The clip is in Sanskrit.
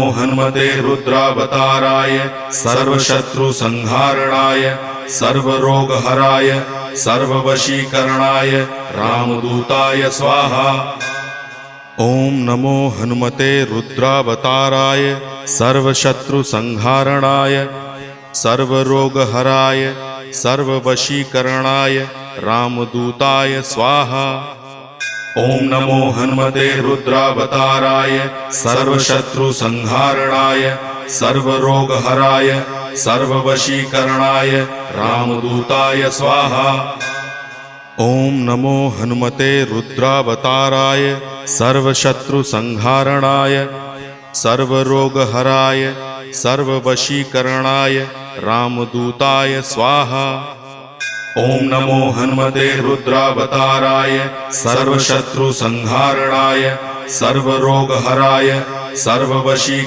हनुमते रुद्रावताराय सर्वशत्रुसंहारणाय सर्वरोगहराय सर्ववशीकरणाय रामदूताय स्वाहा। ओम नमो हनुमते रुद्रावताराय सर्वशत्रुसंहारणाय सर्वरोगहराय सर्ववशीकरणाय रामदूताय स्वाहा। ओम नमो हनुमते रुद्रावताराय सर्वशत्रुसंहारणाय सर्वरोगहराय सर्ववशीकरणाय रामदूताय स्वाहा। ओम नमो हनुमते रुद्रावताराय सर्वशत्रुसंहारणाय सर्वरोगहराय सर्ववशीकरणाय रामदूताय स्वाहा। ओम नमो हनुमते रुद्रावताराय सर्वशत्रुसंहारणाय सर्वरोगहराय सर्ववशी